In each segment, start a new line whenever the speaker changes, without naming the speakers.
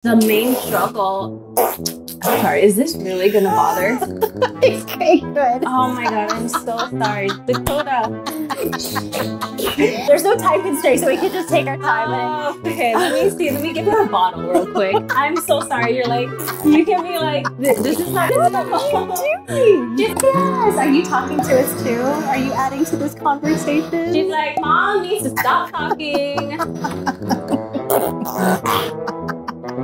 The main struggle. I'm sorry, is this really gonna bother?
It's okay, good.
Oh my god, I'm so sorry. Dakota.
There's no time constraint, so we can just take our time.
Okay, let me see. Let me give her a bottle real quick. I'm so sorry. You're like, you can be like, this is not
What are you doing? Yes. Are you talking to us too? Are you adding to this conversation?
She's like, Mom needs to stop talking.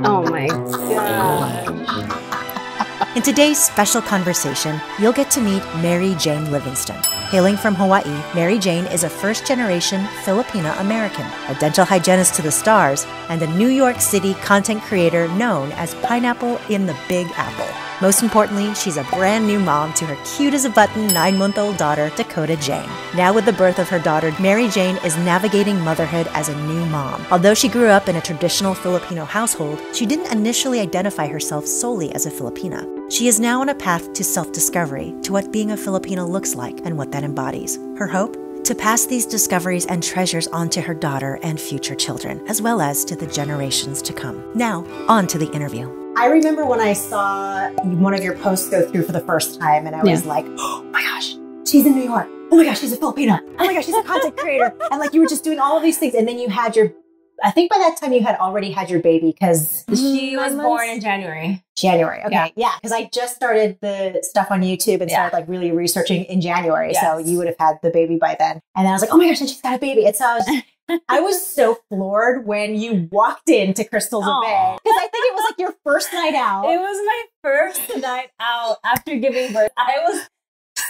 Oh my gosh.
In today's special conversation, you'll get to meet Mary Jane Livingston. Hailing from Hawaii, Mary Jane is a first-generation Filipina-American, a dental hygienist to the stars, and a New York City content creator known as Pineapple in the Big Apple. Most importantly, she's a brand new mom to her cute-as-a-button 9-month-old daughter, Dakota Jane. Now with the birth of her daughter, Mary Jane is navigating motherhood as a new mom. Although she grew up in a traditional Filipino household, she didn't initially identify herself solely as a Filipina. She is now on a path to self-discovery, to what being a Filipino looks like and what that embodies. Her hope? To pass these discoveries and treasures on to her daughter and future children, as well as to the generations to come. Now, on to the interview.
I remember when I saw one of your posts go through for the first time, and I was like, oh my gosh, she's in New York. Oh my gosh, she's a Filipina. Oh my gosh, she's a content creator. And like, you were just doing all of these things. And then you had your, I think by that time you had already had your baby because
she was born in January.
January. Okay. Yeah. Because I just started the stuff on YouTube and started like really researching in January.
Yes.
So you would have had the baby by then. And then I was like, oh my gosh, and she's got a baby. And so I was so floored when you walked into Crystal's event. Because I think it was like your first night out.
It was my first night out after giving birth. I was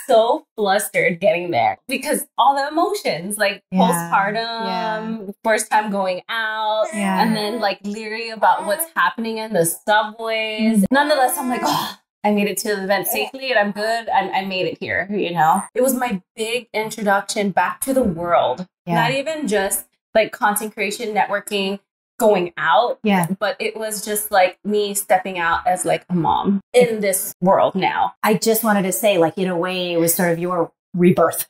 so flustered getting there because all the emotions, like postpartum, first time going out, and then like leery about what's happening in the subways. Nonetheless, I'm like, oh, I made it to the event safely and I'm good. I made it here, you know? It was my big introduction back to the world. Not even just like content creation, networking, going out. But it was just like me stepping out as like a mom in this world now.
I just wanted to say, like, in a way, it was sort of your rebirth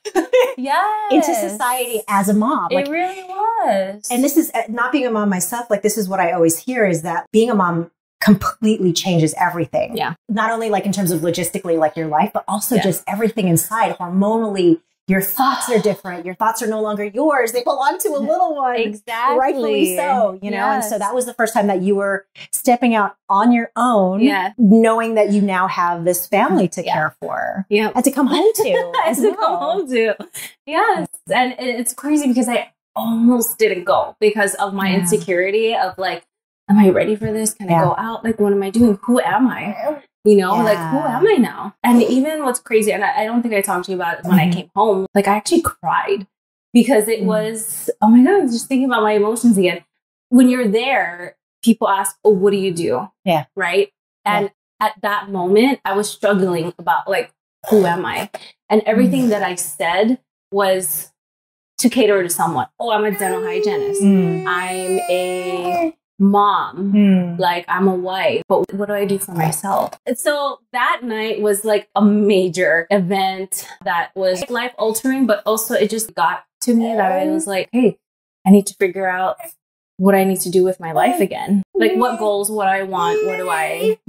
into society as a mom. Like,
it really was.
And this is not being a mom myself. Like, this is what I always hear is that being a mom completely changes everything. Not only like in terms of logistically, like your life, but also just everything inside hormonally. Your thoughts are different. Your thoughts are no longer yours. They belong to a little one.
Exactly.
Rightfully so, you know? And so that was the first time that you were stepping out on your own, knowing that you now have this family to care for. And to come home to.
Come home to. Yes. And it's crazy because I almost didn't go because of my insecurity of like, am I ready for this? Can I go out? Like, what am I doing? Who am I? You know, like, who am I now? And even what's crazy, and I don't think I talked to you about it when I came home, like, I actually cried because it was, oh my God, just thinking about my emotions again. When you're there, people ask, oh, what do you do? Right? And at that moment, I was struggling about, like, who am I? And everything that I said was to cater to someone. Oh, I'm a dental hygienist. I'm a mom, like I'm a wife, but what do I do for myself? And so that night was like a major event that was life altering, but also it just got to me that I was like, hey, I need to figure out what I need to do with my life again. Like what goals, what I want, what do I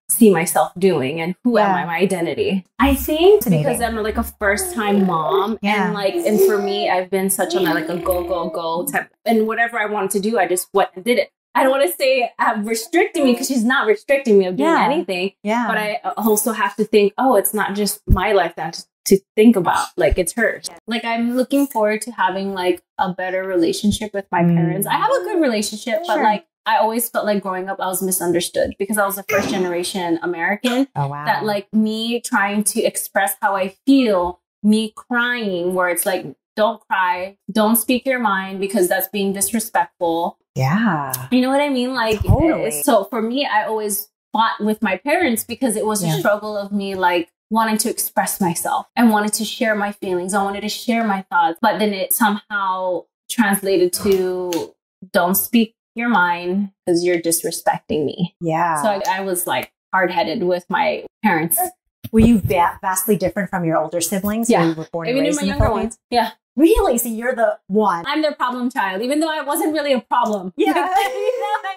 see myself doing, and who am I, my identity? I think because I'm like a first time mom and like, and for me, I've been such on like a go type, and whatever I wanted to do, I just went and did it. I don't want to say restricting me because she's not restricting me of doing anything. But I also have to think, oh, it's not just my life that to think about. Like it's hers. Like I'm looking forward to having like a better relationship with my parents. I have a good relationship, but like I always felt like growing up, I was misunderstood because I was a first generation American. That like me trying to express how I feel, me crying, where it's like, don't cry, don't speak your mind because that's being disrespectful. You know what I mean? Like, so for me, I always fought with my parents because it was a struggle of me like wanting to express myself and wanted to share my feelings. I wanted to share my thoughts, but then it somehow translated to don't speak your mind because you're disrespecting me. So I was like hard-headed with my parents.
Were you vastly different from your older siblings?
Yeah.
You were born and
Even
raised
in my
in the
younger
Philippines?
ones.
Really? So you're the one.
I'm their problem child, even though I wasn't really a problem.
Yeah.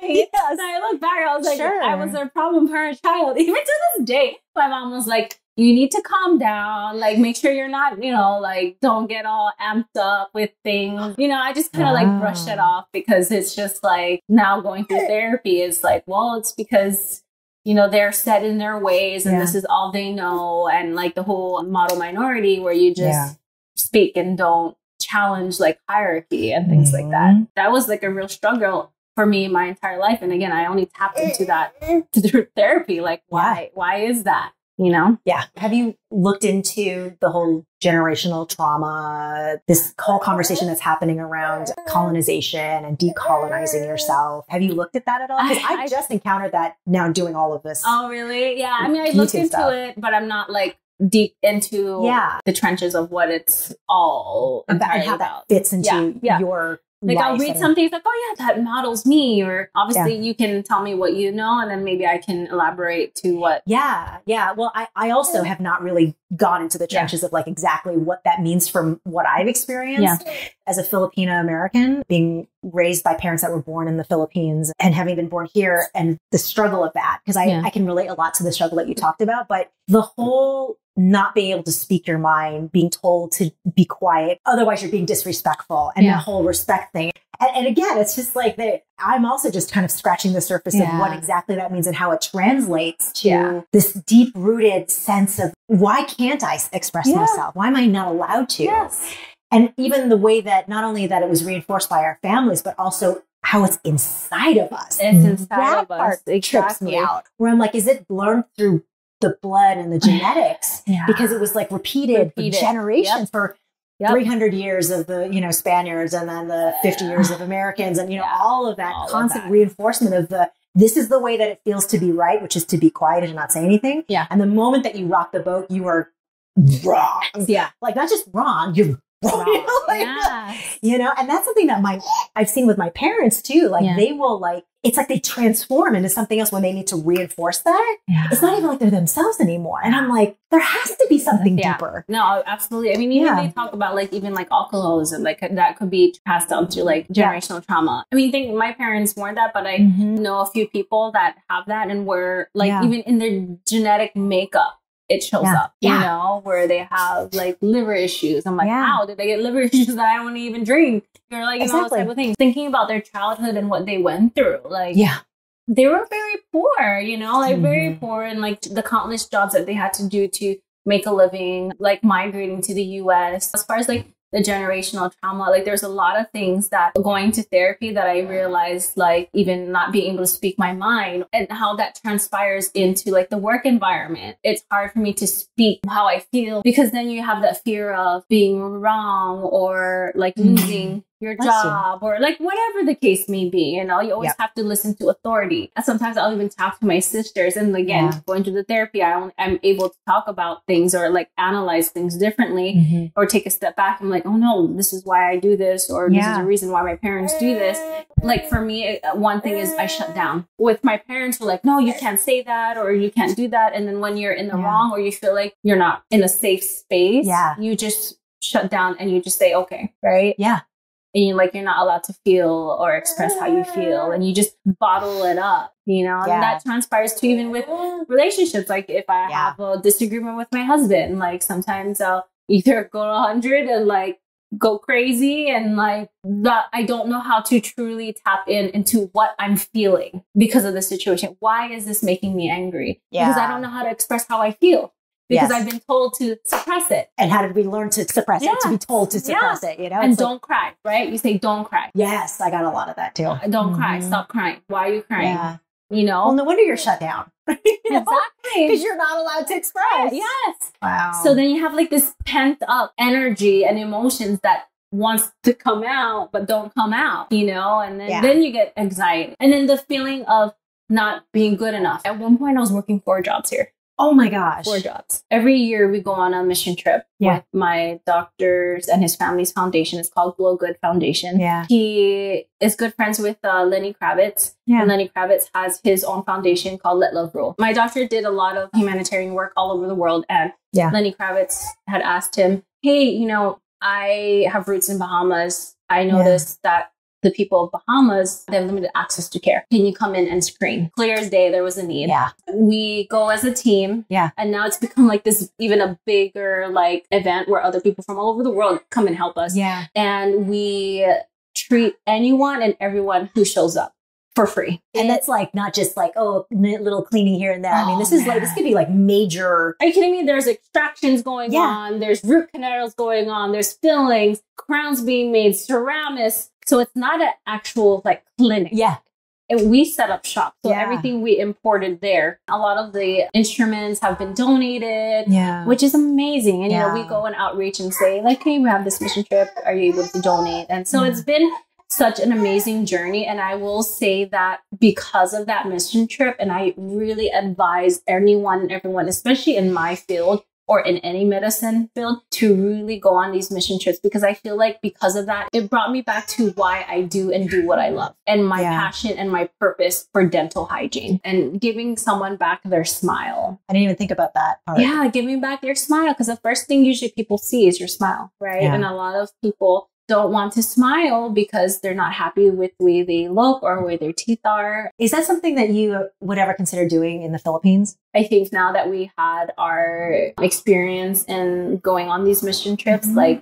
Yes. I look back, I was like, I was their problem parent child. Even to this day, my mom was like, you need to calm down. Like, make sure you're not, you know, like, don't get all amped up with things. You know, I just kind of like brushed it off because it's just like now going through therapy is like, well, it's because, you know, they're set in their ways and this is all they know. And like the whole model minority where you just speak and don't challenge like hierarchy and things like that. That was like a real struggle for me my entire life. And again, I only tapped into that through therapy. Like, why is that? You know?
Yeah. Have you looked into the whole generational trauma, this whole conversation that's happening around colonization and decolonizing yourself? Have you looked at that at all? Because I just encountered that now doing all of this.
Oh, really? Yeah. I mean, I looked into it, but I'm not like deep into the trenches of what it's all
about and how that fits into your
like I'll read something like, oh yeah, that models me. Or obviously you can tell me what you know and then maybe I can elaborate to what.
Yeah. Yeah. Well, I also have not really gone into the trenches of like exactly what that means from what I've experienced as a Filipino-American, being raised by parents that were born in the Philippines and having been born here and the struggle of that. Because I can relate a lot to the struggle that you talked about, but the whole not being able to speak your mind, being told to be quiet, otherwise you're being disrespectful, and the whole respect thing. And again, it's just like that. I'm also just kind of scratching the surface of what exactly that means and how it translates to this deep rooted sense of why can't I express myself? Why am I not allowed to?
Yes.
And even the way that not only that it was reinforced by our families, but also how it's inside of us.
It's inside of us.
It trips me out. Where I'm like, is it learned through the blood and the genetics? Because it was like repeated for generations, for 300 years of the, you know, Spaniards, and then the 50 years of Americans, and, you know, all of that constant reinforcement of this is the way that it feels to be right, which is to be quiet and not say anything.
Yeah.
And the moment that you rock the boat, you are wrong. Yeah. Like, not just wrong, you're wrong. You know, and that's something that I've seen with my parents too. Like they will like, it's like they transform into something else when they need to reinforce that. It's not even like they're themselves anymore. And I'm like, there has to be something deeper.
No, absolutely. I mean, even they talk about like, even like alcoholism, like that could be passed down to like generational trauma. I mean, my parents weren't that, but I know a few people that have that and were like, even in their genetic makeup, it shows up, you know, where they have like liver issues. I'm like, how did they get liver issues that I don't even drink? You're like, you know, those type of things. Thinking about their childhood and what they went through, like, they were very poor, you know, like very poor, and like the countless jobs that they had to do to make a living, like migrating to the US. As far as like the generational trauma, like there's a lot of things that going to therapy that I realized, like even not being able to speak my mind and how that transpires into like the work environment. It's hard for me to speak how I feel because then you have that fear of being wrong or like losing your job or like whatever the case may be, you know, you always have to listen to authority. And sometimes I'll even talk to my sisters, and again, going to the therapy, I'm able to talk about things or like analyze things differently or take a step back. I'm like, oh no, this is why I do this, or this is the reason why my parents do this. Like for me, one thing is I shut down. With my parents who are like, no, you can't say that or you can't do that. And then when you're in the wrong or you feel like you're not in a safe space, you just shut down and you just say, okay, right?
Yeah.
And you're not allowed to feel or express how you feel, and you just bottle it up, you know, and that transpires to even with relationships. Like if I have a disagreement with my husband, like sometimes I'll either go to 100 and like go crazy and like that. I don't know how to truly tap into what I'm feeling because of the situation. Why is this making me angry? Because I don't know how to express how I feel. Because I've been told to suppress it.
And how did we learn to suppress it? To be told to suppress it, you know?
And don't cry, right? You say, don't cry.
Yes, I got a lot of that too.
Don't cry. Stop crying. Why are you crying?
Yeah.
You know?
Well, no wonder you're shut down.
Exactly.
Because you're not allowed to express.
Yes.
Wow.
So then you have like this pent up energy and emotions that wants to come out, but don't come out, you know? And then you get anxiety. And then the feeling of not being good enough. At one point, I was working 4 jobs here.
Oh my gosh.
4 jobs. Every year we go on a mission trip with my doctor's and his family's foundation. It's called Glow Good Foundation.
Yeah.
He is good friends with Lenny Kravitz. Yeah. And Lenny Kravitz has his own foundation called Let Love Rule. My doctor did a lot of humanitarian work all over the world. And Lenny Kravitz had asked him, hey, you know, I have roots in Bahamas. I noticed that the people of Bahamas, they have limited access to care. Can you come in and screen? Clear as day, there was a need.
Yeah.
We go as a team.
Yeah.
And now it's become like this, even a bigger like event where other people from all over the world come and help us.
Yeah.
And we treat anyone and everyone who shows up for free.
And that's like, not just like, oh, little cleaning here and there. I mean, this is like, this could be like major.
Are you kidding me? There's extractions going on. There's root canals going on. There's fillings, crowns being made, ceramics. So it's not an actual like clinic.
Yeah.
And we set up shop. So everything we imported there. A lot of the instruments have been donated, which is amazing. And, you know, we go and outreach and say like, hey, we have this mission trip. Are you able to donate? And so it's been such an amazing journey. And I will say that because of that mission trip, and I really advise anyone and everyone, especially in my field or in any medicine field, to really go on these mission trips, because I feel like because of that, it brought me back to why I do and do what I love, and my passion and my purpose for dental hygiene and giving someone back their smile.
I didn't even think about that part.
Yeah, giving back your smile, because the first thing usually people see is your smile, right? And a lot of people don't want to smile because they're not happy with the way they look or the way their teeth are.
Is that something that you would ever consider doing in the Philippines?
I think now that we had our experience in going on these mission trips, like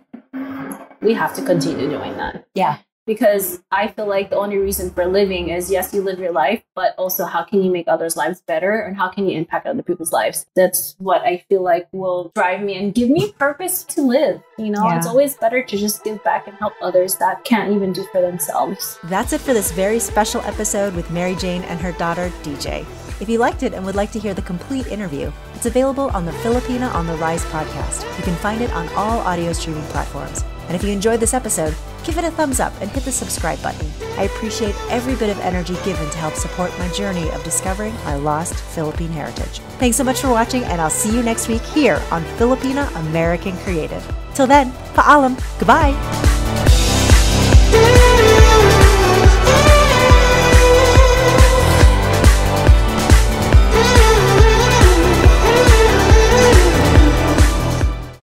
we have to continue doing that.
Yeah.
Because I feel like the only reason for living is, yes, you live your life, but also how can you make others' lives better and how can you impact other people's lives? That's what I feel like will drive me and give me purpose to live. You know, it's always better to just give back and help others that can't even do for themselves.
That's it for this very special episode with Mary Jane and her daughter, DJ. If you liked it and would like to hear the complete interview, it's available on the Filipina on the Rise podcast. You can find it on all audio streaming platforms. And if you enjoyed this episode, give it a thumbs up and hit the subscribe button. I appreciate every bit of energy given to help support my journey of discovering our lost Philippine heritage. Thanks so much for watching, and I'll see you next week here on Filipina-American Creative. Till then, paalam, goodbye!